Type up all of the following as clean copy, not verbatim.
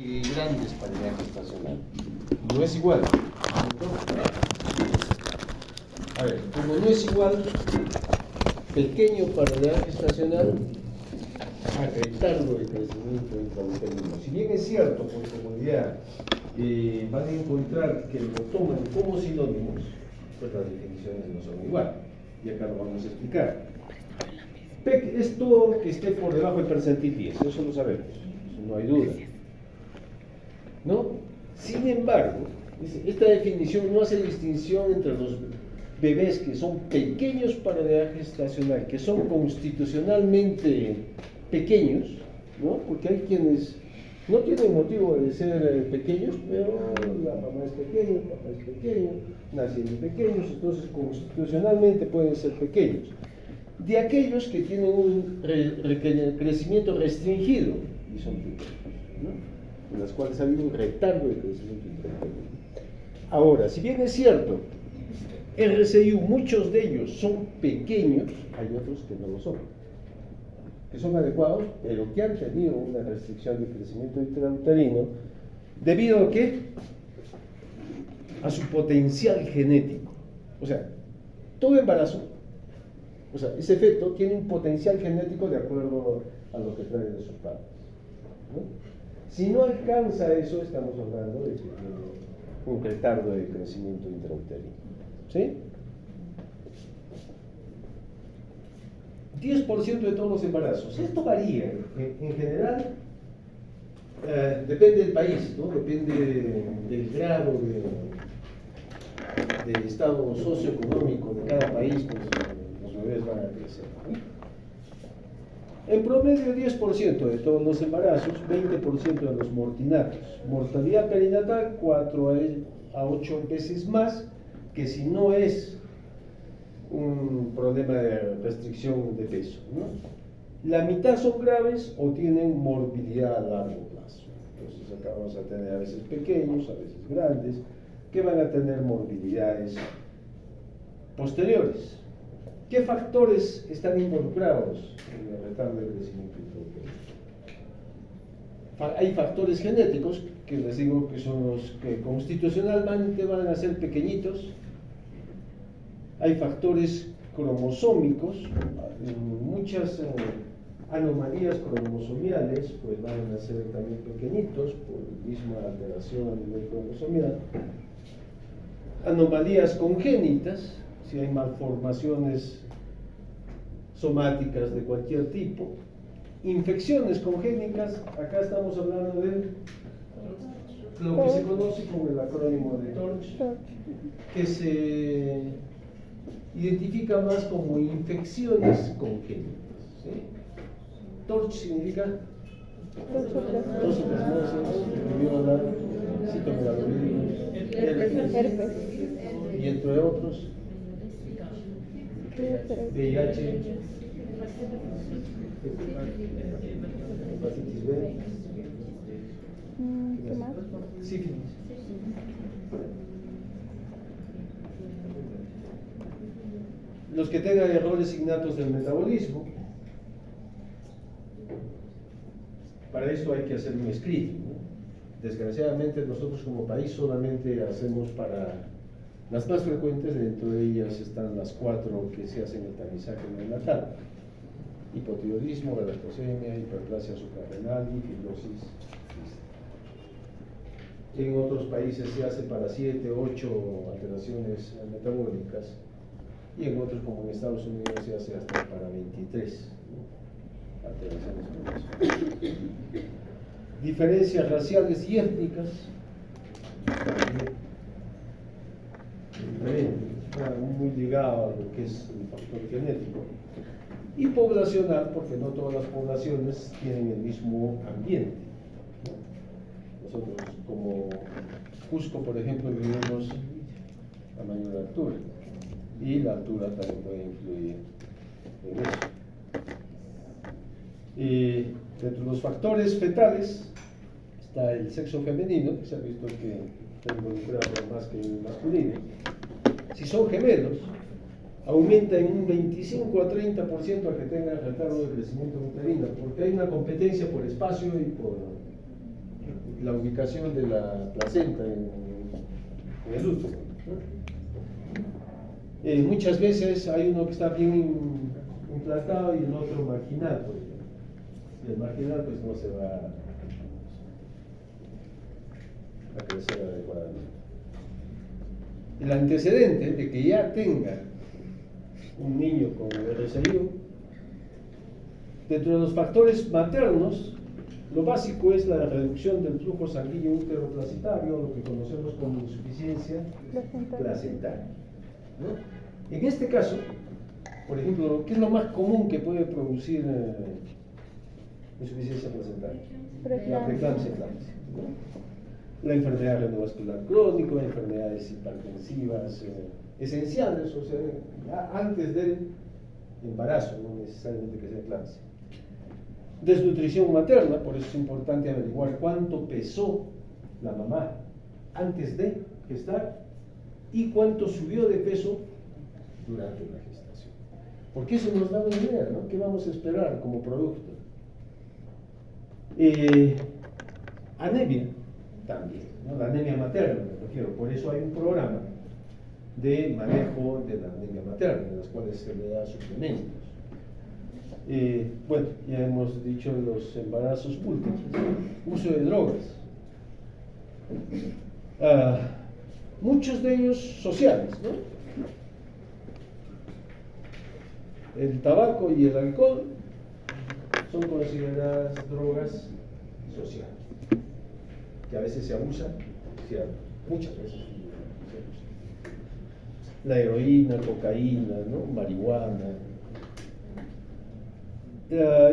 y grandes paridad gestacional. No es igual. A ver, como no es igual, pequeño paridad gestacional a retardo de crecimiento intrauterino. Si bien es cierto, por comodidad, van a encontrar que lo toman como sinónimos, pues las definiciones no son igual. Y acá lo vamos a explicar. PEC es todo que esté por debajo del percentil 10, eso lo sabemos, eso no hay duda. ¿No? Sin embargo, esta definición no hace distinción entre los bebés que son pequeños para la edad gestacional, que son constitucionalmente pequeños, ¿no? Porque hay quienes no tienen motivo de ser pequeños, pero la mamá es pequeña, el papá es pequeño, nacen pequeños, entonces constitucionalmente pueden ser pequeños. De aquellos que tienen un crecimiento restringido y son pequeños, ¿no? En las cuales ha habido un retardo de crecimiento intrauterino. Ahora, si bien es cierto, RCIU, muchos de ellos son pequeños, hay otros que no lo son, que son adecuados, pero que han tenido una restricción de crecimiento intrauterino, ¿debido a qué? A su potencial genético. O sea, todo embarazo, o sea, ese feto tiene un potencial genético de acuerdo a lo que trae de sus padres, ¿no? Si no alcanza eso, estamos hablando de que tiene un retardo de crecimiento intrauterino. ¿Sí? 10% de todos los embarazos. Esto varía. En general, depende del país, ¿no? Depende del grado del estado socioeconómico de cada país, pues los bebés van a crecer, ¿no? En promedio 10% de todos los embarazos, 20% de los mortinatos. Mortalidad perinatal 4 a 8 veces más que si no es un problema de restricción de peso, ¿no? La mitad son graves o tienen morbilidad a largo plazo. Entonces acá vamos a tener a veces pequeños, a veces grandes, que van a tener morbilidades posteriores. ¿Qué factores están involucrados en el retardo de crecimiento intrauterino? Hay factores genéticos, que les digo que son los que constitucionalmente van a ser pequeñitos. Hay factores cromosómicos, muchas anomalías cromosomiales pues van a ser también pequeñitos por la misma alteración a nivel cromosomial. Anomalías congénitas, si hay malformaciones somáticas de cualquier tipo. Infecciones congénitas, acá estamos hablando de lo que se conoce como el acrónimo de TORCH, que se identifica más como infecciones congénitas, ¿sí? TORCH significa toxoplasmosis, rubiola, citomegalovirus, herpes, y entre otros, VIH, hepatitis B, ¿qué más? sífilis. Los que tengan errores innatos del metabolismo, para esto hay que hacer un screening, ¿no? Desgraciadamente nosotros como país solamente hacemos para las más frecuentes, dentro de ellas están las 4 que se hacen el tamizaje neonatal: hipotiroidismo, galactosemia, hiperplasia suprarrenal y fibrosis. En otros países se hace para 7, 8 alteraciones metabólicas, y en otros, como en Estados Unidos, se hace hasta para 23, ¿no? Alteraciones metabólicas. Diferencias raciales y étnicas, muy ligado a lo que es el factor genético, y poblacional, porque no todas las poblaciones tienen el mismo ambiente, ¿no? Nosotros, como Cusco, por ejemplo, vivimos a mayor altura, y la altura también puede influir en eso. Y dentro de los factores fetales está el sexo femenino, que se ha visto que está involucrado más que el masculino. Si son gemelos, aumenta en un 25 a 30% a que tengan retardo de crecimiento uterino, porque hay una competencia por espacio y por la ubicación de la placenta en el útero, ¿no? Muchas veces hay uno que está bien implantado y el otro marginal, por ejemplo. Y el marginal pues no se va a crecer adecuadamente. El antecedente de que ya tenga un niño con RSIU, dentro de los factores maternos, lo básico es la reducción del flujo sanguíneo útero-placentario, lo que conocemos como insuficiencia placentaria, ¿no? En este caso, por ejemplo, ¿qué es lo más común que puede producir insuficiencia placentaria? La preeclampsia, ¿no? La enfermedad renovascular crónica, enfermedades hipertensivas esenciales, o sea, antes del embarazo, no necesariamente que sea eclampsia. Desnutrición materna, por eso es importante averiguar cuánto pesó la mamá antes de gestar y cuánto subió de peso durante la gestación. Porque eso nos da una idea, ¿no? ¿Qué vamos a esperar como producto? Anemia también, ¿no? La anemia materna, me refiero. Por eso hay un programa de manejo de la anemia materna, en las cuales se le da suplementos. Bueno, ya hemos dicho los embarazos múltiples, uso de drogas, muchos de ellos sociales, ¿no? El tabaco y el alcohol son consideradas drogas sociales, que a veces se abusan, ¿cierto? Muchas veces se abusan. La heroína, cocaína, ¿no? Marihuana.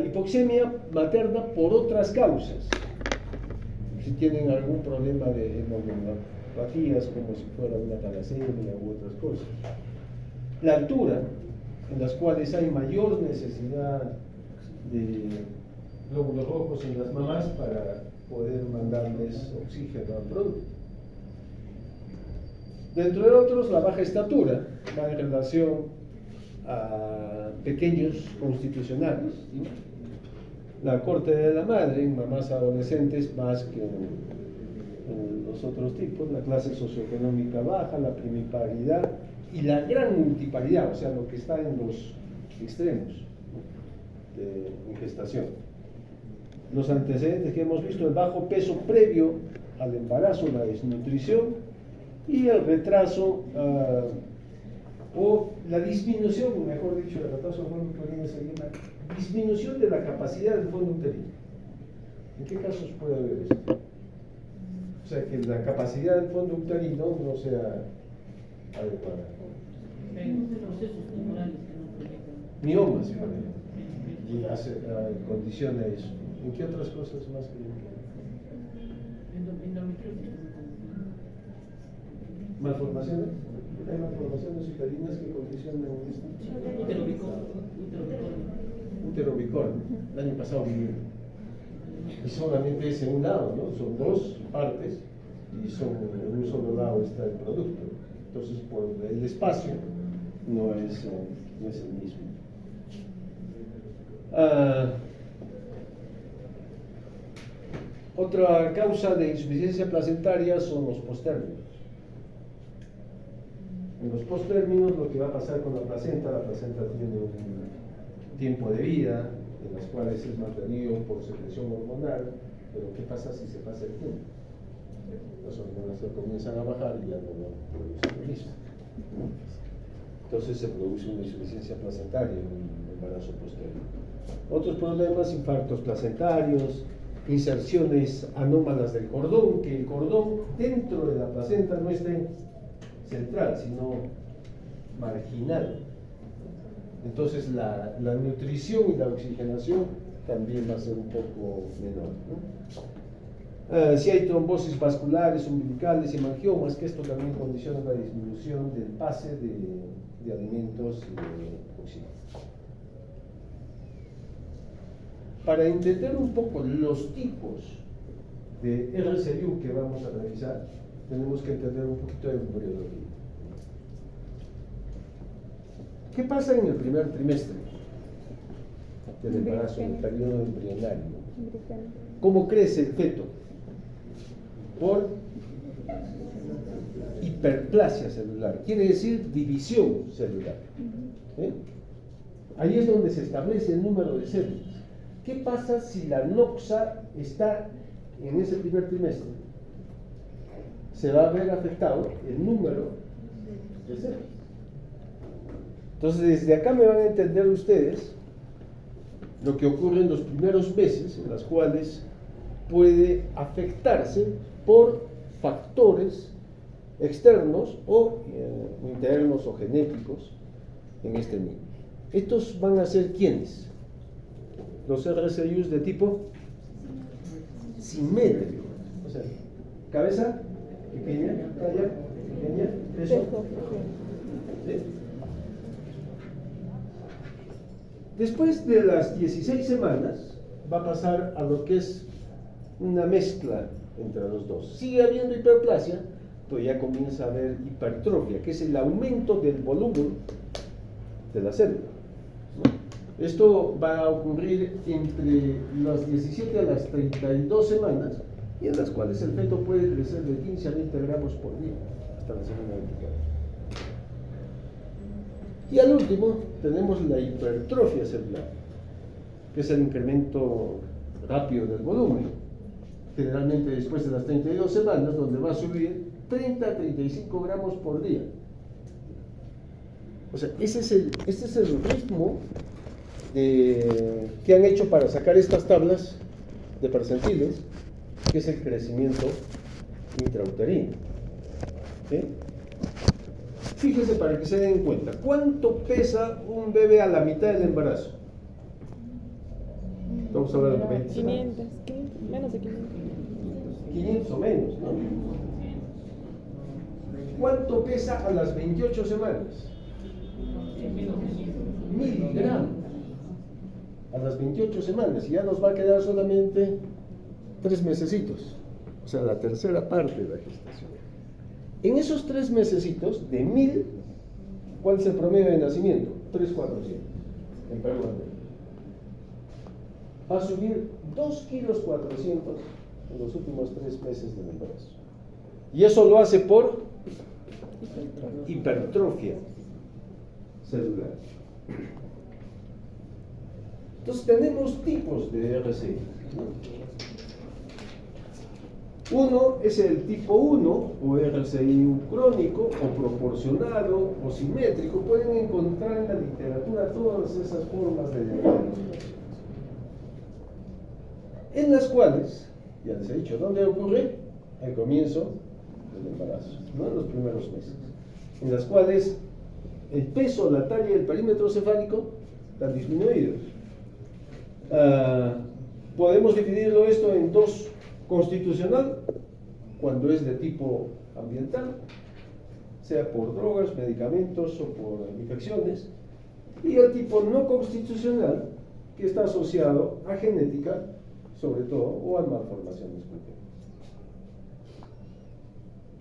Hipoxemia materna por otras causas, si tienen algún problema de hemoglobinuropatías, como si fuera una talasemia u otras cosas. La altura, en las cuales hay mayor necesidad de glóbulos rojos en las mamás para poder mandarles oxígeno al producto. Dentro de otros, la baja estatura va en relación a pequeños constitucionales, ¿no? La corte de la madre en mamás adolescentes más que en los otros tipos, la clase socioeconómica baja, la primiparidad y la gran multiparidad, o sea, lo que está en los extremos de gestación. Los antecedentes que hemos visto: el bajo peso previo al embarazo, la desnutrición y el retraso o la disminución, mejor dicho, del retraso del fondo uterino se llama disminución de la capacidad del fondo uterino. ¿En qué casos puede haber esto? O sea, que la capacidad del fondo uterino no sea adecuada. Miomas, por ejemplo, y condiciona eso. ¿En qué otras cosas más que malformaciones? ¿Hay malformaciones uterinas que condicionan esto? Uterobicornio. El año pasado viví. Y solamente es en un lado, ¿no? Son dos partes y en un solo lado está el producto. Entonces, por el espacio no es el mismo. Otra causa de insuficiencia placentaria son los postérminos. En los posttérminos, lo que va a pasar con la placenta tiene un tiempo de vida, en las cuales es mantenido por secreción hormonal, pero ¿qué pasa si se pasa el tiempo? Las hormonas comienzan a bajar y ya no producen lo mismo. Entonces se produce una insuficiencia placentaria en un embarazo posterior. Otros problemas: infartos placentarios, inserciones anómalas del cordón, que el cordón dentro de la placenta no esté central, sino marginal. Entonces la nutrición y la oxigenación también va a ser un poco menor, ¿no? Si hay trombosis vasculares, umbilicales y hemangiomas, que esto también condiciona la disminución del pase de alimentos y de oxígeno. Para entender un poco los tipos de RSIU que vamos a revisar, tenemos que entender un poquito de embriología. ¿Qué pasa en el primer trimestre del embarazo, en el periodo embrionario? ¿Cómo crece el feto? por hiperplasia celular, quiere decir división celular. ¿Sí? Ahí es donde se establece el número de células. ¿Qué pasa si la noxa está en ese primer trimestre? Se va a ver afectado el número de células. Entonces, desde acá me van a entender ustedes lo que ocurre en los primeros meses, en los cuales puede afectarse por factores externos o internos o genéticos en este niño. Estos van a ser ¿quiénes? Los RCIUs de tipo simétrico, o sea, cabeza pequeña, talla pequeña, peso. ¿Sí? Después de las 16 semanas va a pasar a lo que es una mezcla entre los dos. Sigue habiendo hiperplasia, pero ya comienza a haber hipertrofia, que es el aumento del volumen de la célula. Esto va a ocurrir entre las 17 a las 32 semanas, y en las cuales el feto puede crecer de 15 a 20 gramos por día hasta la semana 24. Y al último tenemos la hipertrofia celular, que es el incremento rápido del volumen, generalmente después de las 32 semanas, donde va a subir 30 a 35 gramos por día. O sea, este es el ritmo que han hecho para sacar estas tablas de percentiles, que es el crecimiento intrauterino. ¿Sí? Fíjense para que se den cuenta, ¿cuánto pesa un bebé a la mitad del embarazo? Estamos hablando de 20 semanas. 500, menos de 500. 500 o menos, ¿no? ¿Cuánto pesa a las 28 semanas? 1000 gramos. A las 28 semanas, y ya nos va a quedar solamente 3 mesecitos, o sea, la tercera parte de la gestación. En esos 3 mesecitos, de 1000, ¿cuál es el promedio de nacimiento? 3,400 en Perú. Va a subir 2,4 kilos en los últimos 3 meses del embarazo. Y eso lo hace por hipertrofia celular. Entonces tenemos tipos de RCI. Uno es el tipo 1, o RCI crónico, o proporcionado, o simétrico. Pueden encontrar en la literatura todas esas formas de diagnóstico, en las cuales, ya les he dicho, ¿dónde ocurre? Al comienzo del embarazo, ¿no? En los primeros meses, en las cuales el peso, la talla y el perímetro cefálico están disminuidos. Podemos dividirlo esto en dos: constitucional, cuando es de tipo ambiental, sea por drogas, medicamentos o por infecciones, y el tipo no constitucional, que está asociado a genética, sobre todo, o a malformaciones congénitas.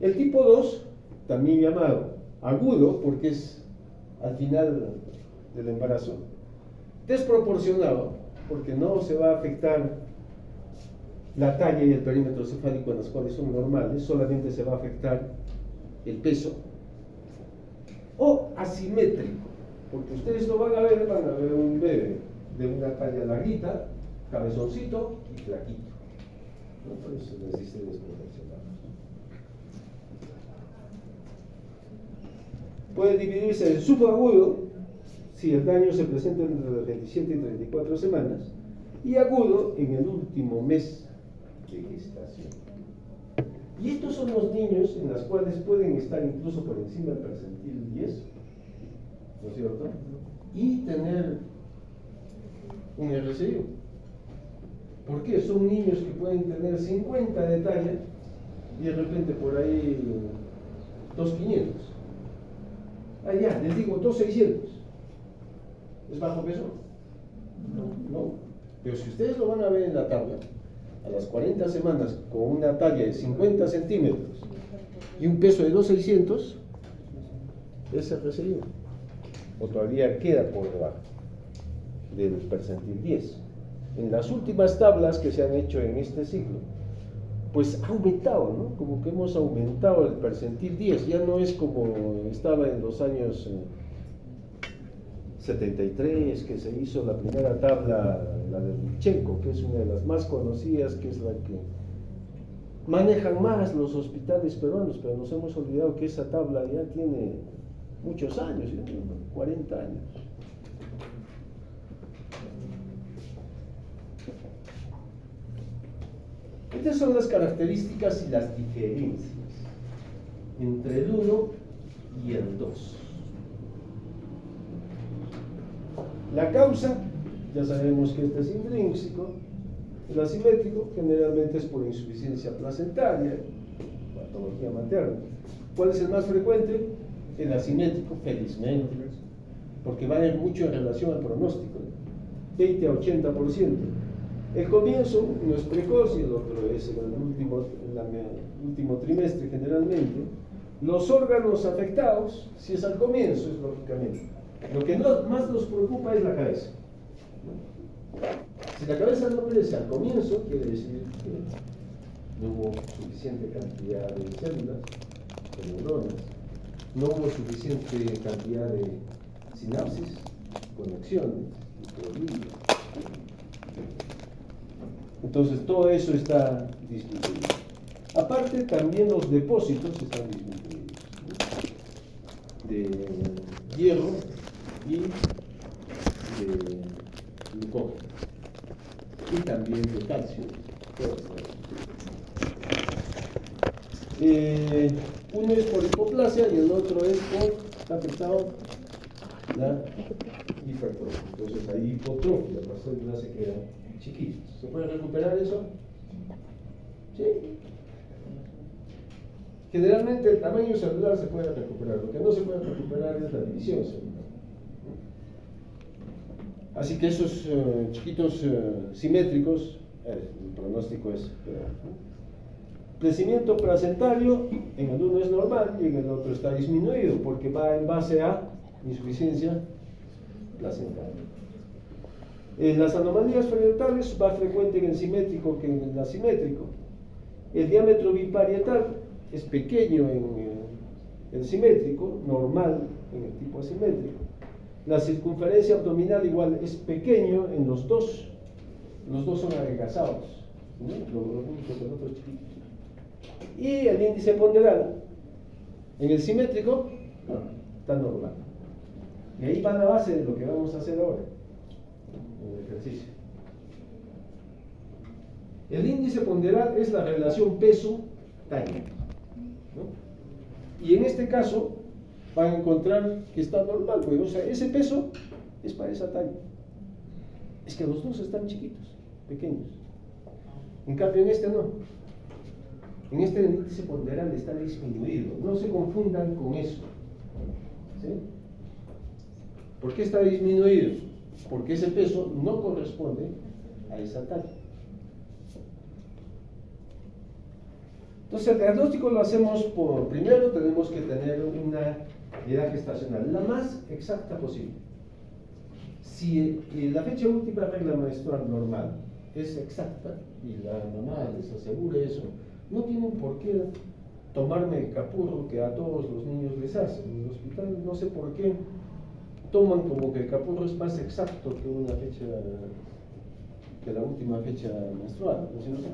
El tipo 2, también llamado agudo, porque es al final del embarazo; desproporcionado, porque no se va a afectar la talla y el perímetro cefálico, en las cuales son normales, solamente se va a afectar el peso; o asimétrico, porque ustedes lo van a ver un bebé de una talla larguita, cabezoncito y flaquito, ¿no? Por eso les dice desproporcionado. Puede dividirse en subagudo, si el daño se presenta entre las 27 y 34 semanas, y agudo en el último mes de gestación. Y estos son los niños en los cuales pueden estar incluso por encima del percentil 10, ¿no es cierto? Y tener un RCI. ¿Por qué? Son niños que pueden tener 50 de talla y de repente por ahí 2,500. Ya, les digo 2,600. ¿Es bajo peso? No. Pero si ustedes lo van a ver en la tabla, a las 40 semanas con una talla de 50 centímetros y un peso de 2,600, es RCI. O todavía queda por debajo del percentil 10. En las últimas tablas que se han hecho en este ciclo, pues ha aumentado, ¿no? Como que hemos aumentado el percentil 10, ya no es como estaba en los años 73, que se hizo la primera tabla, la de Lutchenko, que es una de las más conocidas, que es la que manejan más los hospitales peruanos, pero nos hemos olvidado que esa tabla ya tiene muchos años, 40 años. Estas son las características y las diferencias entre el 1 y el 2. La causa, ya sabemos que este es intrínseco. El asimétrico generalmente es por insuficiencia placentaria, patología materna. ¿Cuál es el más frecuente? El asimétrico, felizmente, porque va a haber mucho en relación al pronóstico, 20 a 80%. El comienzo no es precoz y el otro es en el último trimestre generalmente. Los órganos afectados, si es al comienzo, es lógicamente. Lo que más nos preocupa es la cabeza. Si la cabeza no crece al comienzo, quiere decir que no hubo suficiente cantidad de células, de neuronas, no hubo suficiente cantidad de sinapsis, conexiones, microglías. Entonces todo eso está disminuido. Aparte también los depósitos están disminuidos, ¿no? De hierro y de glucógeno y también de calcio. Uno es por hipoplasia y el otro es por, está afectado la hipertrofia. Entonces hay hipotrofia, las células se quedan chiquitas. ¿Se puede recuperar eso? Sí. Generalmente el tamaño celular se puede recuperar, lo que no se puede recuperar es la división celular. Así que esos chiquitos simétricos, el pronóstico es peor, ¿no? Crecimiento placentario en el uno es normal y en el otro está disminuido porque va en base a insuficiencia placentaria. Las anomalías frenatales es más frecuente en el simétrico que en el asimétrico. El diámetro biparietal es pequeño en el simétrico, normal en el tipo asimétrico. La circunferencia abdominal igual es pequeño en los dos son adelgazados, ¿no? Los únicos, el otro es chiquito. Y el índice ponderal en el simétrico está normal. Y ahí va la base de lo que vamos a hacer ahora en el ejercicio. El índice ponderal es la relación peso-talla, ¿no? Y en este caso van a encontrar que está normal, porque o sea, ese peso es para esa talla. Es que los dos están chiquitos, pequeños. En cambio en este no. En este el índice ponderal está disminuido. No se confundan con eso. ¿Sí? ¿Por qué está disminuido? Porque ese peso no corresponde a esa talla. Entonces el diagnóstico lo hacemos primero tenemos que tener una edad gestacional, la más exacta posible. Si la fecha última regla menstrual normal es exacta y la mamá les asegura eso, no tienen por qué tomarme el capurro que a todos los niños les hacen. En el hospital no sé por qué toman como que el capurro es más exacto que una fecha, que la última fecha menstrual, ¿no es cierto?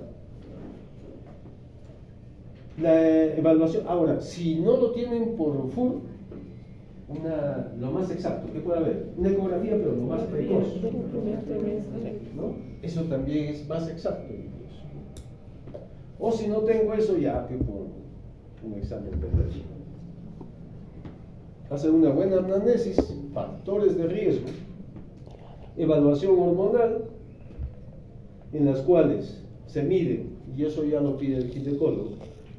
La evaluación, ahora, si no lo tienen por FUR, lo más exacto, ¿qué puede haber? Una ecografía, pero lo más precoz, ¿no? Eso también es más exacto incluso. O si no tengo eso, ya que por un examen pediátrico. Hacer una buena anamnesis, factores de riesgo, evaluación hormonal, en las cuales se mide, y eso ya lo pide el ginecólogo,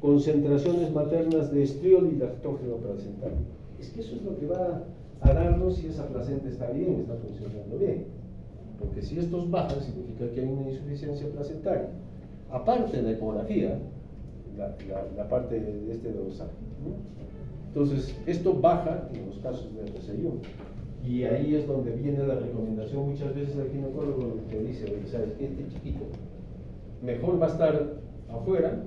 concentraciones maternas de estriol y lactógeno placentario. Es que eso es lo que va a darnos si esa placenta está bien, está funcionando bien. Porque si estos bajan, significa que hay una insuficiencia placentaria. Aparte de la ecografía, la parte de este dorsal, ¿no? Entonces, esto baja en los casos de RCI1. Y ahí es donde viene la recomendación muchas veces al ginecólogo que dice, oye, ¿sabes qué? Este chiquito mejor va a estar afuera,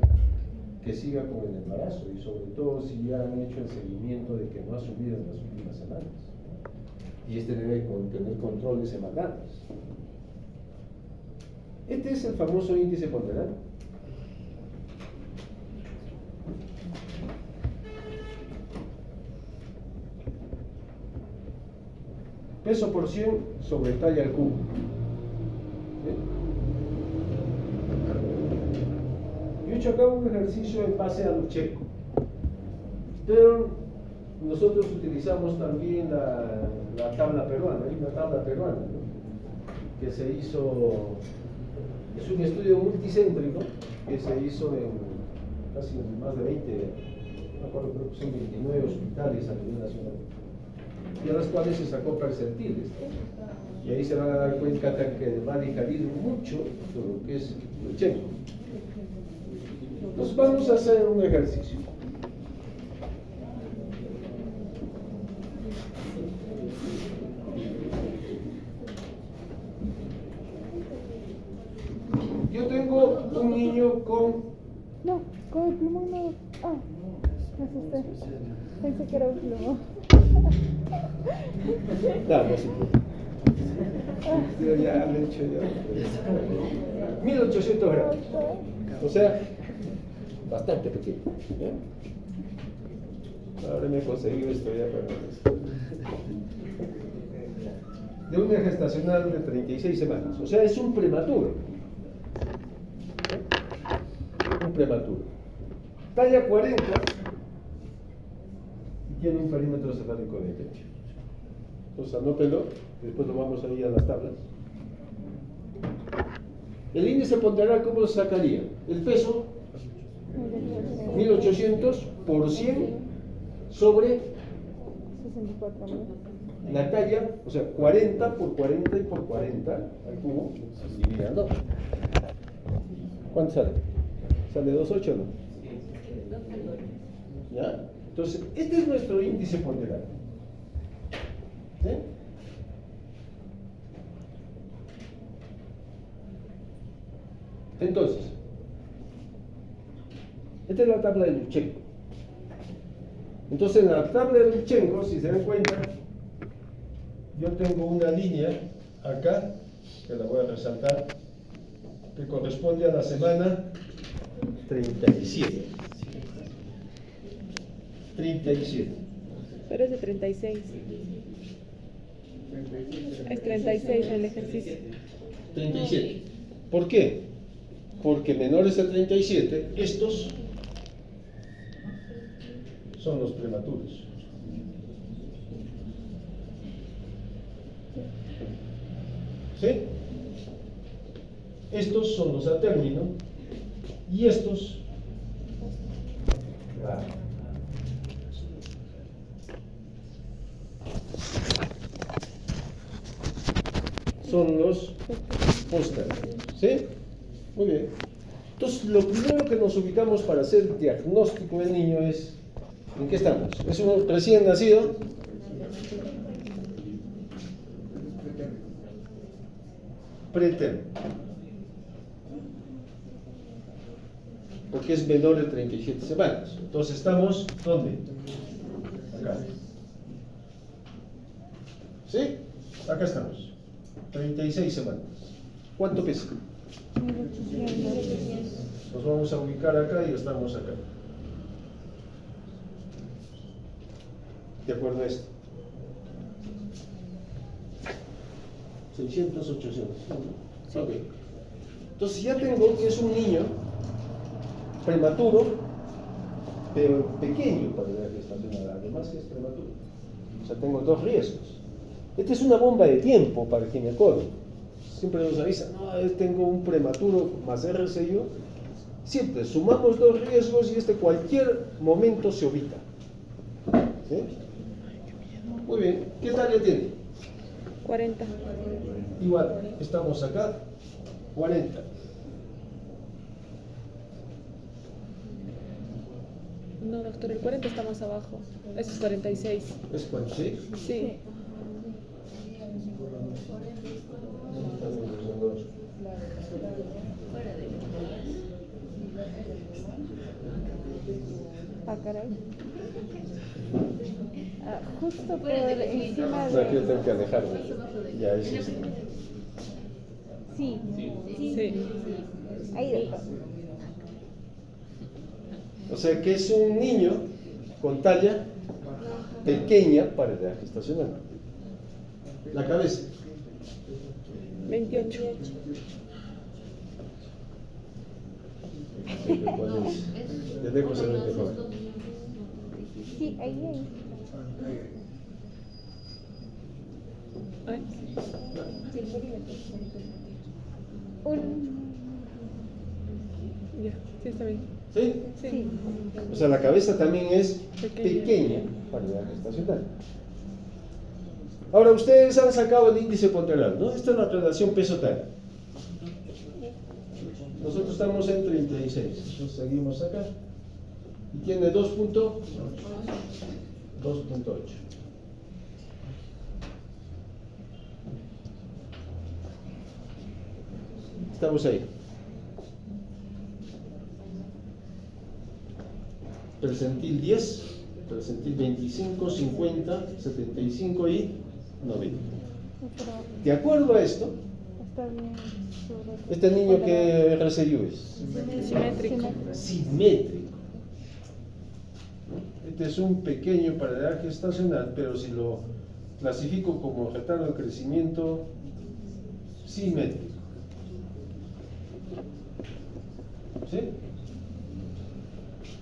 que siga con el embarazo y sobre todo si ya han hecho el seguimiento de que no ha subido en las últimas semanas. Y este debe tener controles semanales. Este es el famoso índice ponderal. Peso por 100 sobre talla al cubo. Yo he hecho acá un ejercicio en base a Lutsenko, pero nosotros utilizamos también la tabla peruana. Hay una tabla peruana, ¿no?, que se hizo, es un estudio multicéntrico que se hizo en casi más de 20, no me acuerdo, creo que son 29 hospitales a nivel nacional, y a las cuales se sacó percentiles, y ahí se van a dar cuenta que va a diferir mucho de lo que es Lutsenko. Entonces vamos a hacer un ejercicio. Yo tengo un niño con... No, con el plumón no. Ah, me asusté. Pensé que era un plumón. No se puede. Yo ya lo he hecho ya. 1800 gramos. O sea, bastante pequeño. ¿Ya? Ahora me he conseguido esto ya para de una gestacional de 36 semanas. O sea, es un prematuro. Un prematuro. Talla 40 y tiene un perímetro cefálico de 28. Entonces anótelo, después lo vamos a ir a las tablas. El índice ponderal, ¿cómo lo sacaría? El peso, 1800 por 100 sobre 64.000. la talla, o sea, 40 por 40 y por 40 al cubo, divide en 2. ¿Cuánto sale? ¿Sale 2,8 o no? ¿Ya? Entonces, este es nuestro índice ponderal. ¿Sí? Entonces, esta es la tabla de Lutsenko. Entonces, en la tabla de Lutsenko, si se dan cuenta, yo tengo una línea acá, que la voy a resaltar, que corresponde a la semana 37. 37. Pero es de 36. Es 36 el ejercicio. 37. ¿Por qué? Porque menores a 37, estos son los prematuros. ¿Sí? Estos son los a término y estos son los posteriores. ¿Sí? Muy bien. Entonces, lo primero que nos ubicamos para hacer diagnóstico del niño es, ¿en qué estamos? ¿Es un recién nacido? Preterno. Porque es menor de 37 semanas. Entonces estamos, ¿dónde? Acá. ¿Sí? Acá estamos. 36 semanas. ¿Cuánto pesa? 1800. Nos vamos a ubicar acá y estamos acá. De acuerdo a esto. 600, 800. Sí. Ok. Entonces ya tengo que es un niño prematuro, pero pequeño para la gestación, además que es prematuro. O sea, tengo dos riesgos. Esta es una bomba de tiempo para el ginecólogo. Siempre nos avisan, no, tengo un prematuro más RCIO. Siempre sumamos dos riesgos y cualquier momento se evita. ¿Sí? Muy bien, ¿qué talla tiene? 40. Igual, estamos acá, 40. No, doctor, el 40 está más abajo. Ese es 46. ¿Es 46? Sí. Ah, caray. Ah, justo por encima No, aquí yo de... tengo que alejarme. Ya es esto. Sí, Sí. ahí dejo. O sea que es un niño con talla pequeña para edad gestacional. La cabeza. 28. De lejos se ve mejor. Sí, ahí. Ay. Ya, sí está bien. ¿Sí? Sí. O sea, la cabeza también es Pequeña. pequeña para edad gestacional. Ahora, ustedes han sacado el índice ponderal, ¿no? Esta es la relación peso-talla. Nosotros estamos en 36. Entonces seguimos acá. Y tiene 2.8. Estamos ahí. Percentil 10, percentil 25, 50, 75 y 90. Pero De acuerdo a esto, está bien. sobre- este niño que RCU es Simétrico. simétrico. Este es un pequeño para edad gestacional, pero si lo clasifico como retardo de crecimiento simétrico. ¿Sí?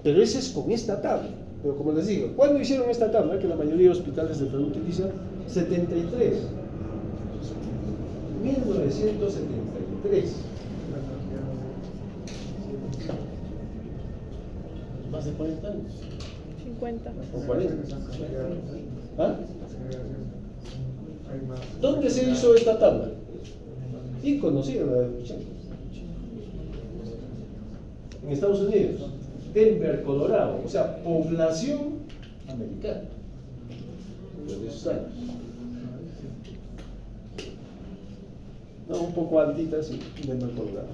Pero ese es con esta tabla. Pero como les digo, ¿cuándo hicieron esta tabla? Que la mayoría de hospitales de Perú utilizan 73. 1973. Más de 40 años. 50. O 40. ¿Ah? ¿Dónde se hizo esta tabla? Y conocida, la de Pichanco. En Estados Unidos, Denver, Colorado, o sea, población americana de esos años. No, un poco altita, sí, Denver, Colorado.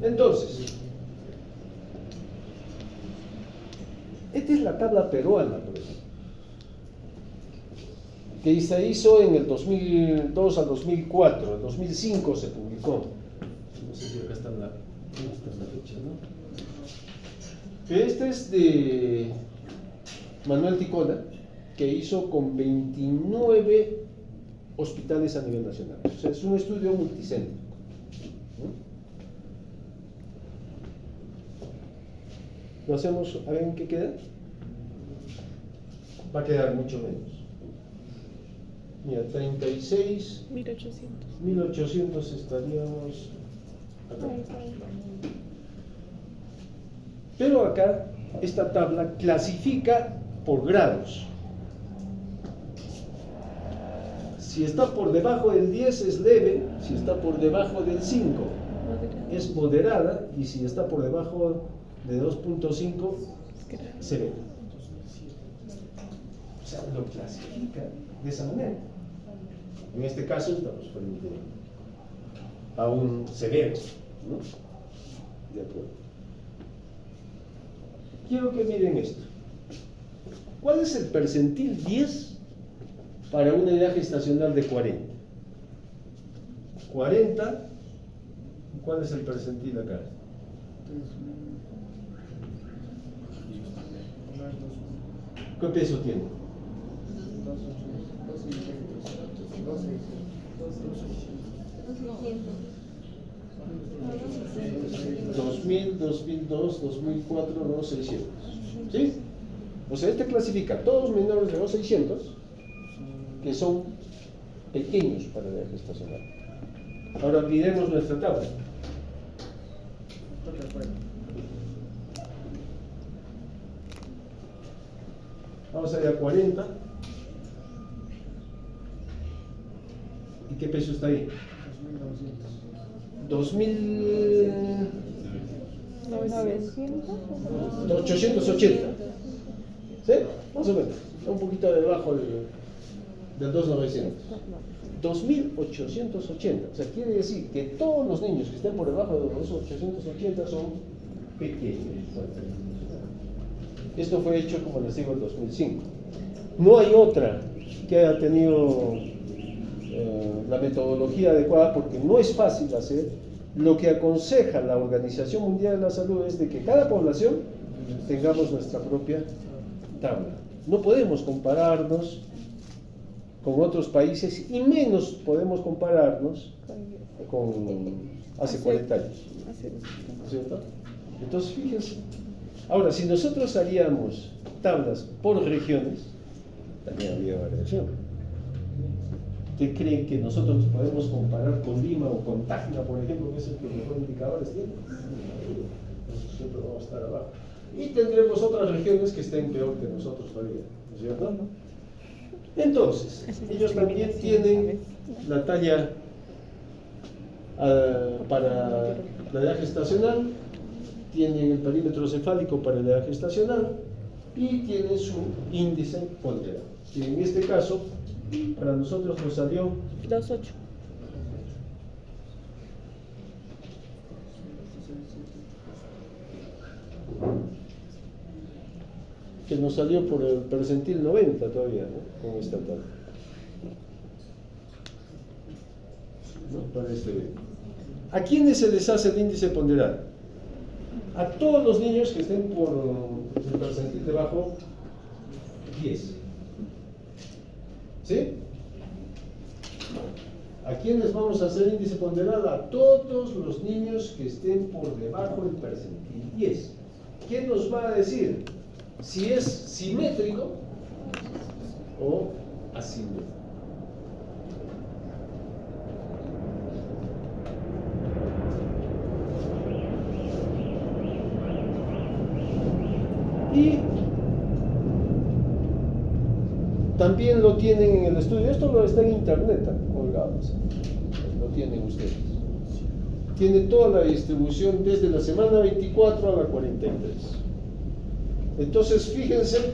Entonces, esta es la tabla peruana, por ejemplo, que se hizo en el 2002 al 2004, en 2005 se publicó. No sé si acá está la fecha, ¿no? Este es de Manuel Ticona, que hizo con 29 hospitales a nivel nacional. O sea, es un estudio multicéntrico. Lo hacemos, a ver en qué queda. Va a quedar mucho menos. Mira, 36, 1800. 1800 estaríamos acá. Pero acá, esta tabla clasifica por grados. Si está por debajo del 10 es leve, si está por debajo del 5 es moderada, y si está por debajo de 2.5 severa. O sea, lo clasifica de esa manera. En este caso estamos frente a un severo, ¿no? De acuerdo. Quiero que miren esto. ¿Cuál es el percentil 10 para una edad gestacional de 40? 40, ¿cuál es el percentil acá? ¿Qué peso tiene? 2000, 2002, 2004, 2600. ¿Sí? O sea, este clasifica todos menores de 2600 que son pequeños para la edad gestacional. Ahora miremos nuestra tabla. Vamos a ir a 40. ¿Y qué peso está ahí? 2880. ¿Sí? Más o menos. Un poquito debajo del 2900. 2880. O sea, quiere decir que todos los niños que estén por debajo de los 880 son pequeños. Esto fue hecho, como les digo, en 2005. No hay otra que haya tenido la metodología adecuada, porque no es fácil hacer. Lo que aconseja la Organización Mundial de la Salud es de que cada población tengamos nuestra propia tabla. No podemos compararnos con otros países, y menos podemos compararnos con hace 40 años. ¿No es cierto? Entonces, fíjense. Ahora, si nosotros haríamos tablas por regiones, también habría variación. ¿Qué creen que nosotros podemos comparar con Lima o con Tacna, por ejemplo, que es el que mejor indicadores tiene? Nosotros siempre vamos a estar abajo. Y tendremos otras regiones que estén peor que nosotros todavía, ¿no es cierto? Entonces, ellos también tienen la talla para la edad gestacional, tienen el perímetro cefálico para la edad gestacional y tienen su índice ponderado. Y en este caso, para nosotros nos salió 2.8. que nos salió por el percentil 90 todavía, ¿no? Con esta tabla. ¿No? Parece bien. ¿A quiénes se les hace el índice ponderal? A todos los niños que estén por el percentil debajo 10. ¿Sí? ¿A quiénes vamos a hacer índice ponderal? A todos los niños que estén por debajo del percentil 10. ¿Qué nos va a decir? Si es simétrico o asimétrico. Y también lo tienen en el estudio. Esto lo está en internet, colgado, lo tienen ustedes. Tiene toda la distribución desde la semana 24 a la 43. Entonces, fíjense,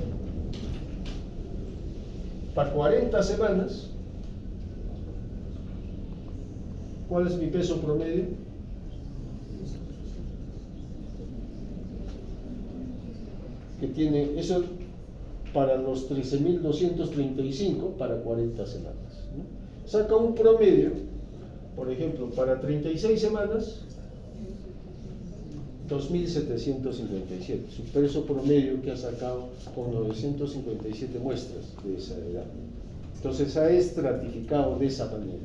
para 40 semanas, ¿cuál es mi peso promedio? Que tiene eso para los 13.235 para 40 semanas, ¿no? Saca un promedio, por ejemplo, para 36 semanas, 2.757, su peso promedio que ha sacado con 957 muestras de esa edad. Entonces ha estratificado de esa manera.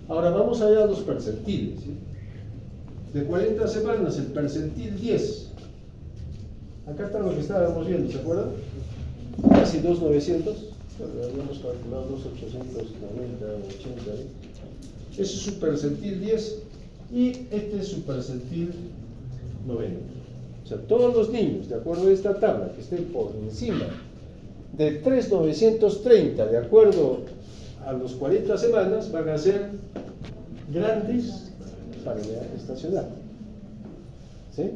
Ahora vamos allá a los percentiles, ¿sí? De 40 semanas, el percentil 10. Acá está lo que estábamos viendo, ¿se acuerdan? Casi 2.900, habíamos calculado 2.890, 80. Ese es su percentil 10 y este es su percentil 90. O sea, todos los niños, de acuerdo a esta tabla, que estén por encima de 3.930, de acuerdo a los 40 semanas, van a ser grandes para la edad gestacional. ¿Sí?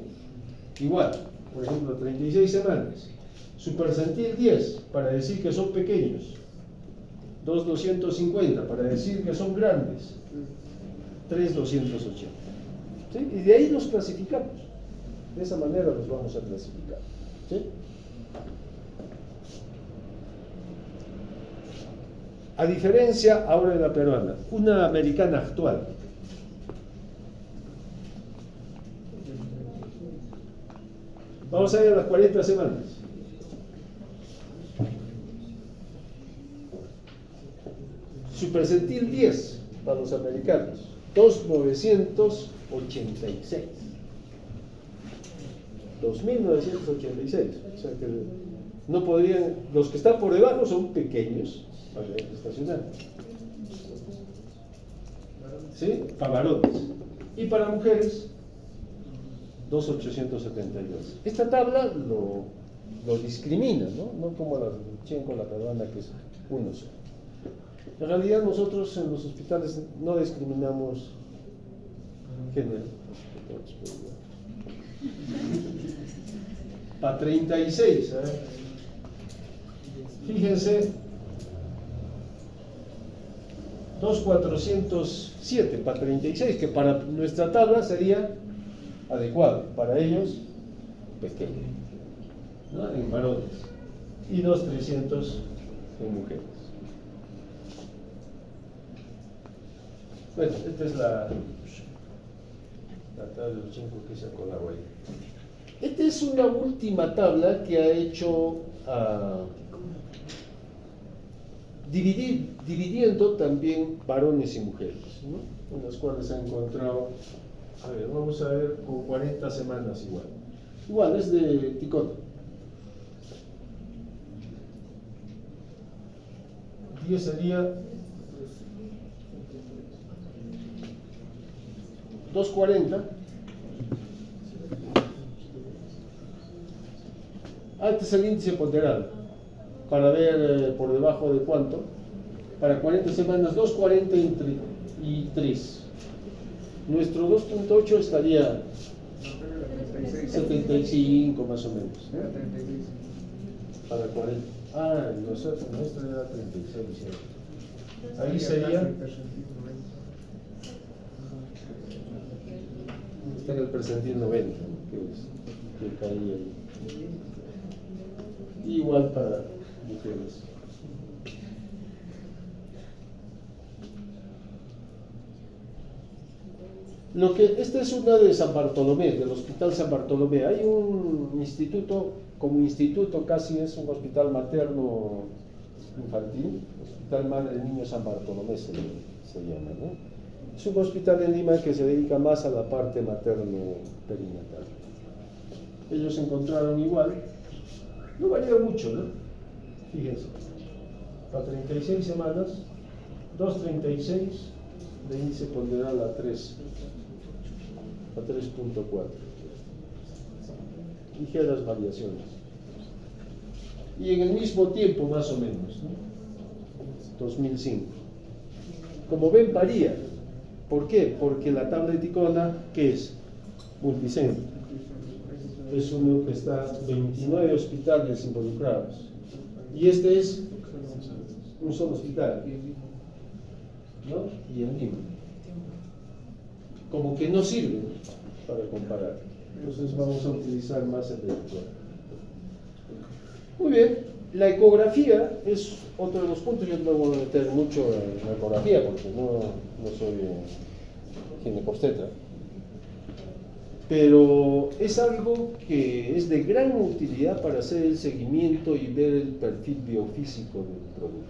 Igual, por ejemplo, 36 semanas. Su percentil 10 para decir que son pequeños, 2.250 para decir que son grandes, 3.280. ¿Sí? Y de ahí los clasificamos. De esa manera los vamos a clasificar. ¿Sí? A diferencia ahora de la peruana, una americana actual. Vamos a ir a las 40 semanas. Su percentil 10 para los americanos, 2.986. 2.986. O sea que no podrían, los que están por debajo son pequeños para la gestacional. ¿Sí? Para varones. Y para mujeres, 2.872. Esta tabla lo discrimina, ¿no? No como la con la peruana, que es uno solo. En realidad nosotros en los hospitales no discriminamos género. Para 36, fíjense, 2.407 para 36, que para nuestra tabla sería adecuado, para ellos pequeño, ¿no? En varones y 2,300 en mujeres. Bueno, esta es la tabla de los 5 que hice con la huella. Esta es una última tabla que ha hecho dividiendo también varones y mujeres, ¿no? En las cuales ha encontrado, a ver, vamos a ver con 40 semanas igual. Igual, es de Ticona. 10 sería 240. Este es el índice ponderado para ver por debajo de cuánto. Para 40 semanas 240 y 3. Nuestro 2.8 estaría 75 más o menos. Para 40. Nuestro era 36, ¿cierto? Ahí sería. Está en el percentil 90, ¿no? que caía ahí. Igual para mujeres. Esta es una de San Bartolomé, del Hospital San Bartolomé. Hay un instituto, como instituto casi es un hospital materno infantil, Hospital Madre de Niños San Bartolomé se llama, ¿no? Es un hospital en Lima que se dedica más a la parte materno-perinatal. Ellos encontraron igual, no varía mucho, ¿no? Fíjense, para 36 semanas, 2.36 de índice ponderal a 3, a 3.4. Ligeras variaciones. Y en el mismo tiempo, más o menos, ¿no? 2005. Como ven, varía. ¿Por qué? Porque la tabla de Ticona, ¿qué es? Multicentro. Es uno que está 29 hospitales involucrados. Y este es un solo hospital, ¿no? Y en Lima. Como que no sirve para comparar. Entonces vamos a utilizar más el de Ticona. Muy bien. La ecografía es otro de los puntos. Yo no me voy a meter mucho en la ecografía porque no soy ginecobstetra. Pero es algo que es de gran utilidad para hacer el seguimiento y ver el perfil biofísico del producto,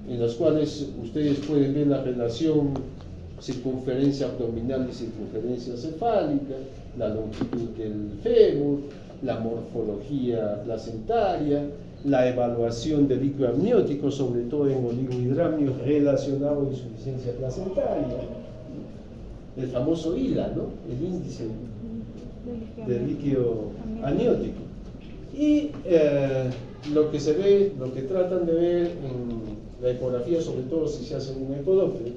en las cuales ustedes pueden ver la relación circunferencia abdominal y circunferencia cefálica, la longitud del fémur, la morfología placentaria, la evaluación del líquido amniótico, sobre todo en oligohidramnios relacionado a insuficiencia placentaria, el famoso ILA, ¿no? El índice del líquido amniótico. Y lo que se ve, lo que tratan de ver en la ecografía, sobre todo si se hace un ecodoppler,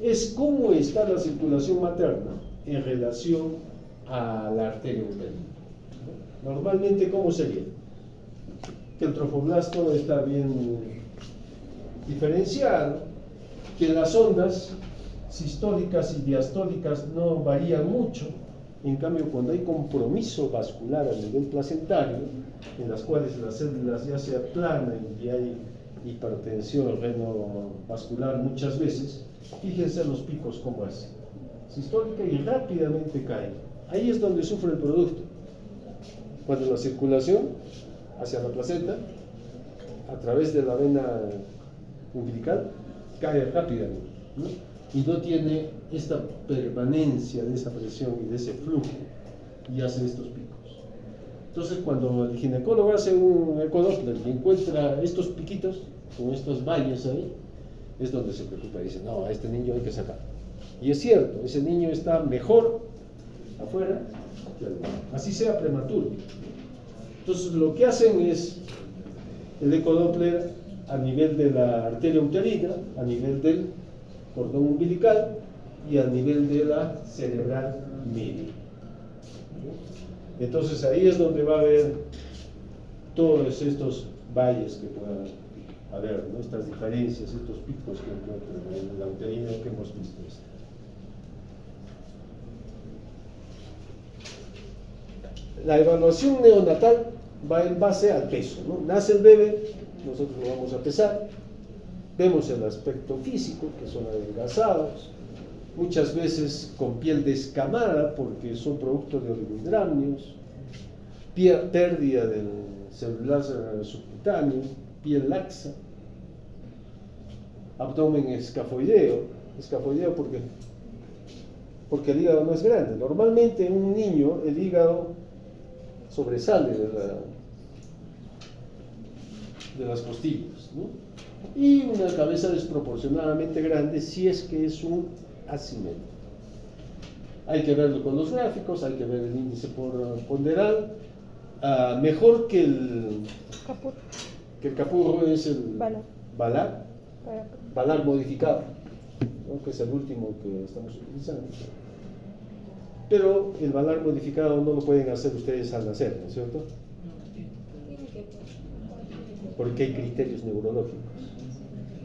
es cómo está la circulación materna en relación a la arteria uterina. Normalmente, ¿cómo sería? Que el trofoblasto está bien diferenciado, que las ondas sistólicas y diastólicas no varían mucho. En cambio, cuando hay compromiso vascular a nivel placentario, en las cuales las células ya se aplanan y hay hipertensión renovascular muchas veces, fíjense los picos cómo es, sistólica y rápidamente cae. Ahí es donde sufre el producto. Cuando la circulación hacia la placenta, a través de la vena umbilical, cae rápidamente, ¿no? Y no tiene esta permanencia de esa presión y de ese flujo y hace estos picos. Entonces, cuando el ginecólogo hace un ecodoppler y encuentra estos piquitos con estos valles ahí, es donde se preocupa y dice, no, a este niño hay que sacar. Y es cierto, ese niño está mejor afuera que adentro, así sea prematuro. Entonces, lo que hacen es el ecodoppler a nivel de la arteria uterina, a nivel del cordón umbilical y a nivel de la cerebral media. Entonces ahí es donde va a haber todos estos valles que puedan haber, ¿no? Estas diferencias, estos picos que encuentran en la uterina que hemos visto. la evaluación neonatal va en base al peso, ¿no? Nace el bebé, nosotros lo vamos a pesar, vemos el aspecto físico, que son adelgazados, muchas veces con piel descamada porque son producto de oligohidramnios, pérdida del celular subcutáneo, piel laxa, abdomen escafoideo porque el hígado no es grande. Normalmente en un niño el hígado sobresale de las costillas, ¿no? Y una cabeza desproporcionadamente grande si es que es un asimétrico. Hay que verlo con los gráficos, hay que ver el índice ponderal. Mejor que el capurro es el Valar modificado, ¿no? Que es el último que estamos utilizando. Pero el Valar modificado no lo pueden hacer ustedes al nacer, ¿no es cierto? Porque hay criterios neurológicos.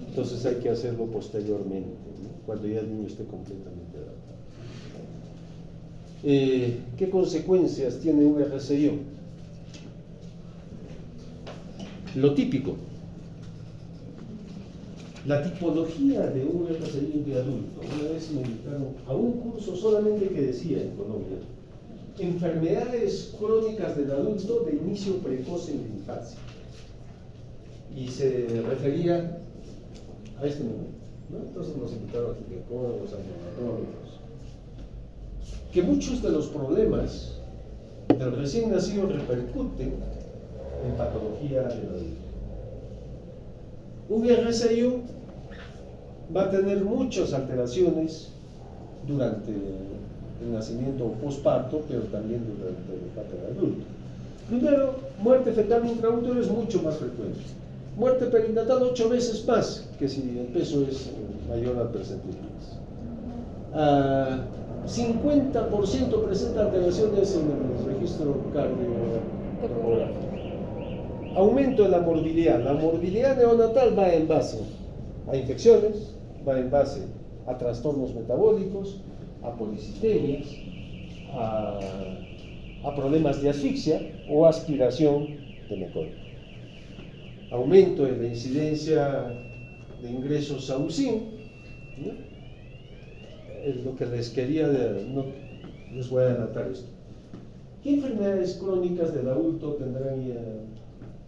Entonces hay que hacerlo posteriormente, ¿no? Cuando ya el niño esté completamente adaptado. ¿Qué consecuencias tiene un RCIO? Lo típico. La tipología de un RCIO de adulto. Una vez me invitaron a un curso solamente que decía en Colombia: enfermedades crónicas del adulto de inicio precoz en la infancia. Y se refería a este momento, ¿no? Entonces nos invitaron a ginecólogos, a neonatólogos, que muchos de los problemas del recién nacido repercuten en patología del adulto. Un RCIO va a tener muchas alteraciones durante el nacimiento o posparto, pero también durante la etapa del adulto. Primero, muerte fetal intraútero es mucho más frecuente. Muerte perinatal 8 veces más que si el peso es mayor al percentil. 50% presenta alteraciones en el registro cardiotocográfico. Aumento de la morbilidad. La morbilidad neonatal va en base a infecciones, va en base a trastornos metabólicos, a policitemias, a problemas de asfixia o aspiración de mecodio. Aumento en la incidencia de ingresos a UCI, ¿no? Es lo que les quería, no les voy a adelantar esto. ¿Qué enfermedades crónicas del adulto tendrán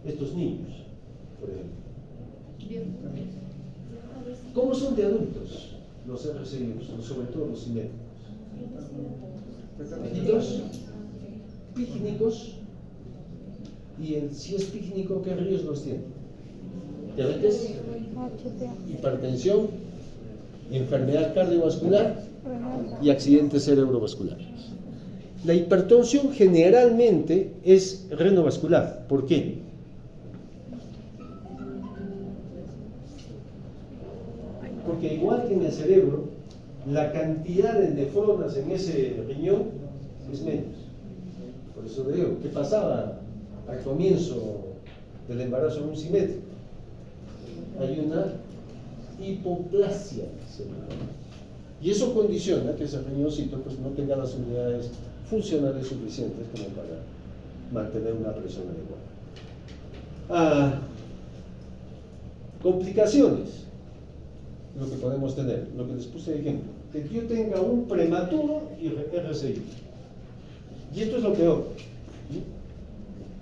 estos niños, por ejemplo? ¿Cómo son de adultos los RCIos, sobre todo los simétricos? Pícnicos, y si es pícnico, ¿qué riesgos tiene? Diabetes, hipertensión, enfermedad cardiovascular y accidentes cerebrovasculares. La hipertensión generalmente es renovascular. ¿Por qué? Porque igual que en el cerebro, la cantidad de nefronas en ese riñón es menos. Por eso digo, ¿qué pasaba al comienzo del embarazo en un simétrico? Hay una hipoplasia cerebral. Y eso condiciona que ese riñoncito pues, no tenga las unidades funcionales suficientes como para mantener una presión adecuada. Complicaciones, lo que podemos tener, lo que les puse de ejemplo, que yo tenga un prematuro y RCI. Y esto es lo peor.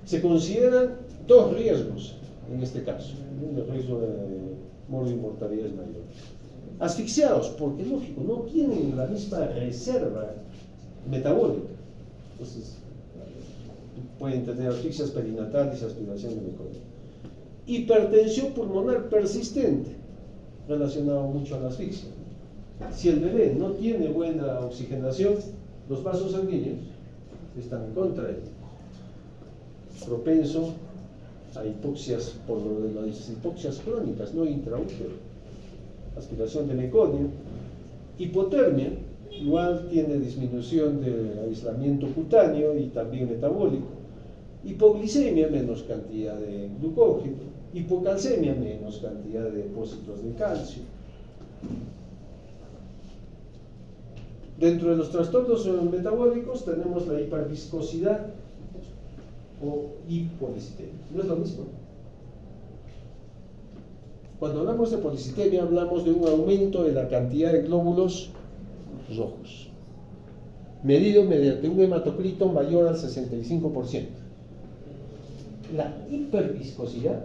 Se consideran 2 riesgos en este caso. El riesgo de mortalidad es mayor. Asfixiados, porque lógico, no tienen la misma reserva metabólica. Entonces, pueden tener asfixias perinatales y aspiración de mecodio. Hipertensión pulmonar persistente, relacionado mucho a la asfixia. Si el bebé no tiene buena oxigenación, los vasos sanguíneos están en contra de él. Propenso a hipoxias, por las hipoxias crónicas, no intraútero. Aspiración de mecodio. Hipotermia, igual tiene disminución de aislamiento cutáneo y también metabólico. Hipoglicemia, menos cantidad de glucógeno. Hipocalcemia, menos cantidad de depósitos de calcio. Dentro de los trastornos metabólicos tenemos la hiperviscosidad, o hipolicitemia. No es lo mismo. Cuando hablamos de policitemia hablamos de un aumento de la cantidad de glóbulos rojos, medido mediante un hematocrito mayor al 65%. La hiperviscosidad,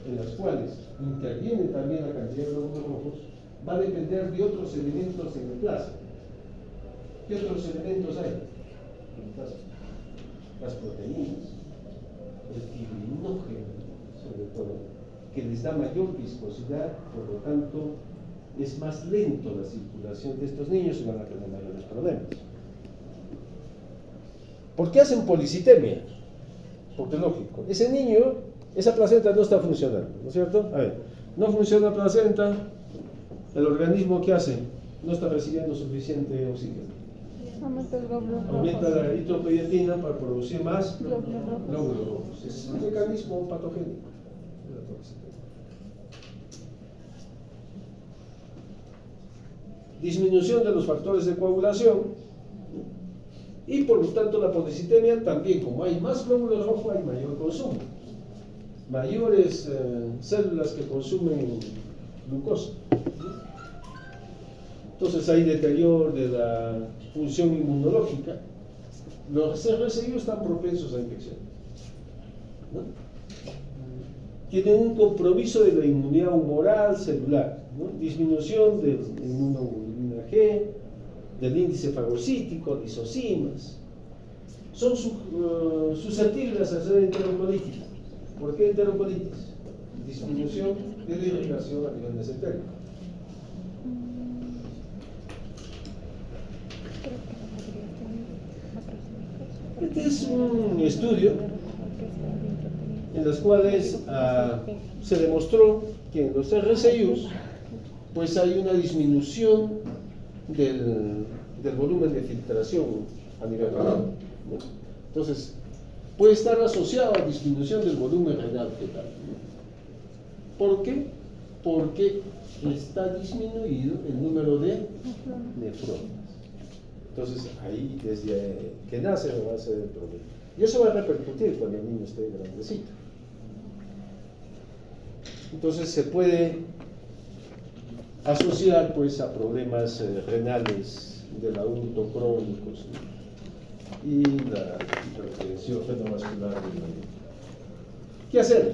en las cuales interviene también la cantidad de glóbulos rojos, va a depender de otros elementos en el plasma. ¿Qué otros elementos hay en el plasma? Las proteínas, el fibrinógeno, sobre todo, que les da mayor viscosidad, por lo tanto, es más lento la circulación de estos niños y van a tener mayores problemas. ¿Por qué hacen policitemia? Porque es lógico, ese niño, esa placenta no está funcionando, ¿no es cierto? A ver, no funciona la placenta, el organismo, ¿qué hace? No está recibiendo suficiente oxígeno. Aumenta el glóbulo rojo. Aumenta la eritropoyetina para producir más Glóbulos rojos. glóbulos rojos. Es un mecanismo patogénico de la toxicidad. Disminución de los factores de coagulación y por lo tanto la policitemia también, como hay más glóbulos rojos, hay mayor consumo, mayores células que consumen glucosa. Entonces hay deterioro de la función inmunológica. Los RSI están propensos a infecciones, ¿no? Tienen un compromiso de la inmunidad humoral celular, ¿no? Disminución de la inmunoglobulina G, del índice fagocítico, lisocimas. Son susceptibles a ser enterocolitis. ¿Por qué enterocolitis? Disminución de la irrigación a nivel mesentérico. Este es un estudio en los cuales se demostró que en los RCIUs pues hay una disminución del volumen de filtración a nivel renal, ¿no? Entonces puede estar asociado a disminución del volumen renal fetal, ¿no? ¿Por qué? Porque está disminuido el número de nefronas. Entonces ahí desde que nace va a ser el problema. Y eso va a repercutir cuando el niño esté grandecito. Entonces se puede asociar pues a problemas renales del adulto crónicos, ¿no? Y la hipertensión fenovascular. ¿Qué hacer?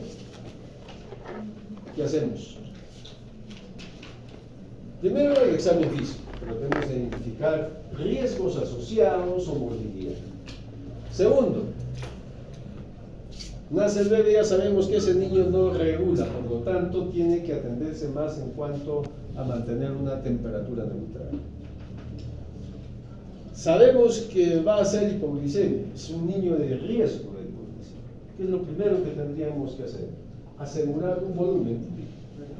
¿Qué hacemos? Primero el examen físico, tratemos de identificar riesgos asociados o morbilidad. Segundo, nace el bebé, ya sabemos que ese niño no regula, por lo tanto tiene que atenderse más en cuanto a mantener una temperatura neutral. Sabemos que va a ser hipoglicemia, es un niño de riesgo de hipoglicemia. ¿Qué es lo primero que tendríamos que hacer? Asegurar un volumen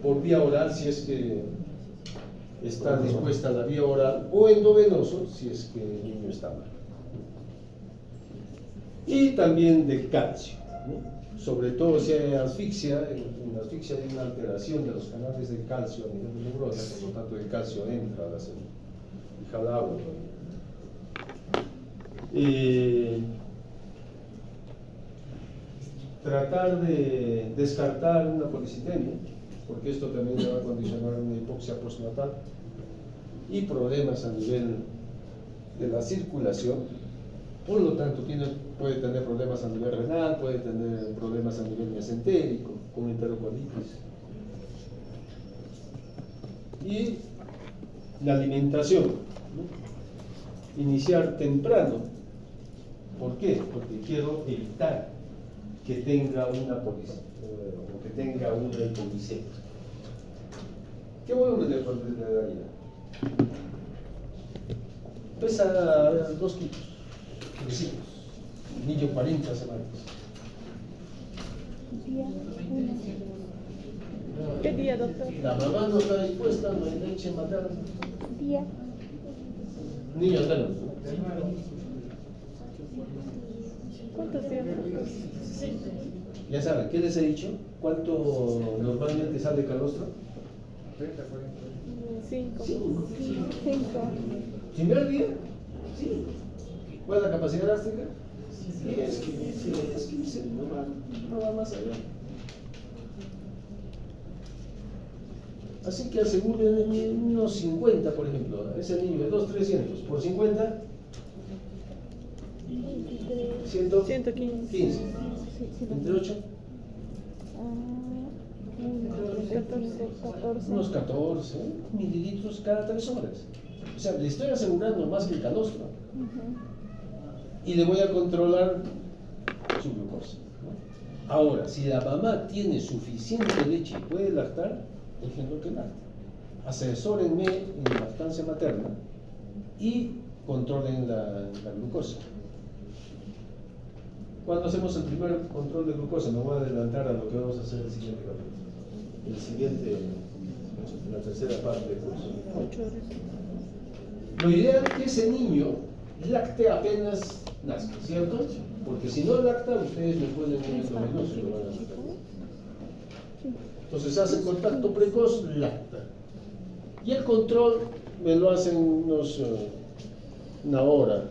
por vía oral si es que está dispuesta la vía oral, o endovenoso si es que el niño está mal. Y también de calcio, ¿no? Sobre todo si hay asfixia, en la asfixia hay una alteración de los canales de calcio a nivel de neurona, por lo tanto el calcio entra a la célula y jala agua. Tratar de descartar una policitemia, porque esto también le va a condicionar una hipoxia postnatal y problemas a nivel de la circulación. Por lo tanto, puede tener problemas a nivel renal, puede tener problemas a nivel mesentérico, con enterocolitis. Y la alimentación, ¿no? Iniciar temprano. ¿Por qué? Porque quiero evitar que tenga una policitemia o que tenga una hipoglicemia. ¿Qué volumen de daría? Pesa 2 kilos. Niño 40 semanas. Día 1. ¿Qué día, doctor? La mamá no está dispuesta, no hay leche materna. Día. Niño sano. ¿Cuántos días? Ya saben, ¿qué les he dicho? ¿Cuánto normalmente sale calostro? 5. 5. ¿Primer día? Sí. ¿Cuál es la capacidad elástica? 10, 15. no va más allá. Así que aseguren unos 50, por ejemplo, ese niño de 2,300 por 50, 115. 115. ¿Entre 8? 14. Unos 14 mililitros cada 3 horas. O sea, le estoy asegurando más que el calostro. Y le voy a controlar su glucosa, ¿no? Ahora, si la mamá tiene suficiente leche y puede lactar, déjenlo que lacte. Asesórenme en lactancia materna y controlen la glucosa. Cuando hacemos el primer control de glucosa, me voy a adelantar a lo que vamos a hacer el siguiente capítulo. El siguiente, la tercera parte del curso. 8 horas. Lo ideal es que ese niño lacte apenas nazca, ¿cierto? Porque si no lacta, ustedes le pueden un endovenoso y lo van a matar. Entonces hace contacto precoz, lacta. Y el control me lo hacen una hora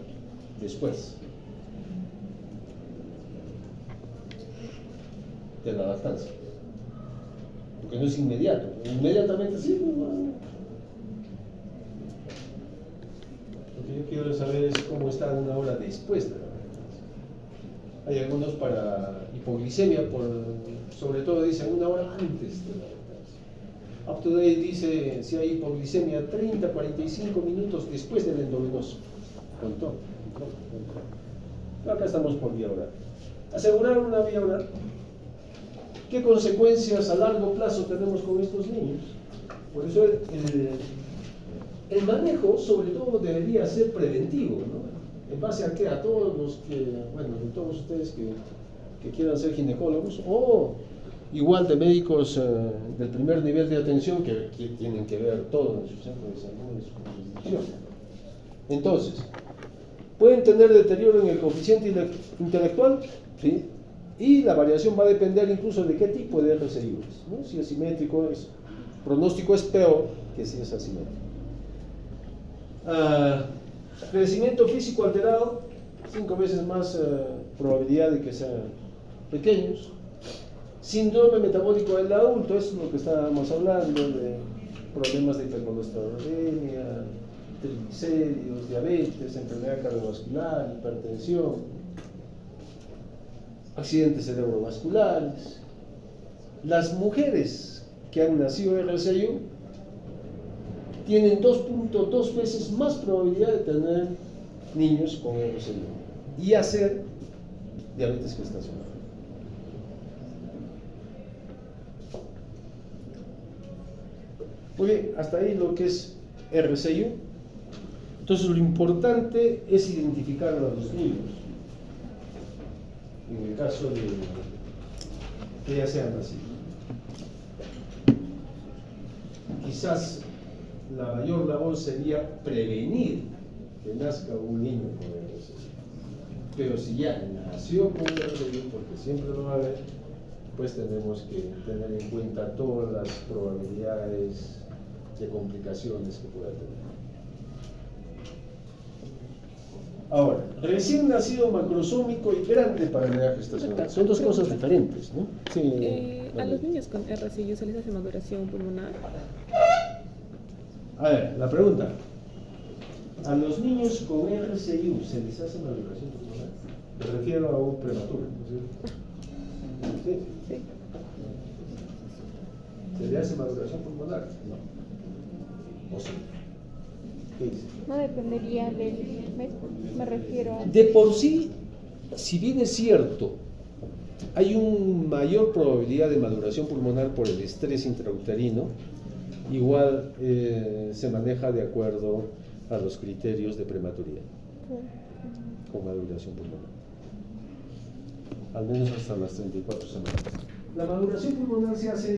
después de la lactancia. Porque no es inmediato. Inmediatamente sí, pues, bueno. Lo que yo quiero saber es cómo está una hora después de la lactancia. Hay algunos para hipoglicemia, sobre todo dicen una hora antes de la lactancia. Up to date dice si hay hipoglicemia 30-45 minutos después del endovenoso. Contó. Acá estamos por vía oral. Asegurar una vía oral. ¿Qué consecuencias a largo plazo tenemos con estos niños? Por eso el manejo, sobre todo, debería ser preventivo, ¿no? ¿En base a qué? A todos los que, bueno, de todos ustedes que quieran ser ginecólogos o igual de médicos del primer nivel de atención que tienen que ver todo en su centro de salud, en su jurisdicción. Entonces, pueden tener deterioro en el coeficiente intelectual, ¿sí? Y la variación va a depender incluso de qué tipo de RCI es, ¿no? Si es simétrico, pronóstico es peor que si es asimétrico. Crecimiento físico alterado, 5 veces más probabilidad de que sean pequeños. Síndrome metabólico del adulto, eso es lo que estábamos hablando, de problemas de hipercolesterolemia, triglicéridos, diabetes, enfermedad cardiovascular, hipertensión, accidentes cerebrovasculares. Las mujeres que han nacido RCI tienen 2.2 veces más probabilidad de tener niños con RCI y hacer diabetes gestacional. Muy bien, hasta ahí lo que es RCI. Entonces lo importante es identificar a los niños. En el caso de que ya sean nacidos. Quizás la mayor labor sería prevenir que nazca un niño con RCI. Pero si ya nació con RCI, porque siempre lo va a haber, pues tenemos que tener en cuenta todas las probabilidades de complicaciones que pueda tener. Ahora, recién nacido macrosómico y grande para la edad gestacional. Son dos cosas diferentes, ¿no? Sí, A los niños con RCI se les hace maduración pulmonar. A ver, la pregunta. ¿A los niños con RCI se les hace maduración pulmonar? Me refiero a un prematuro, ¿no es cierto? ¿Sí? Sí. ¿Se le hace maduración pulmonar? No. ¿O sí? ¿Qué dice? No dependería del mes, me refiero a... De por sí, si bien es cierto, hay una mayor probabilidad de maduración pulmonar por el estrés intrauterino, igual se maneja de acuerdo a los criterios de prematuridad con maduración pulmonar, al menos hasta las 34 semanas. La maduración pulmonar se hace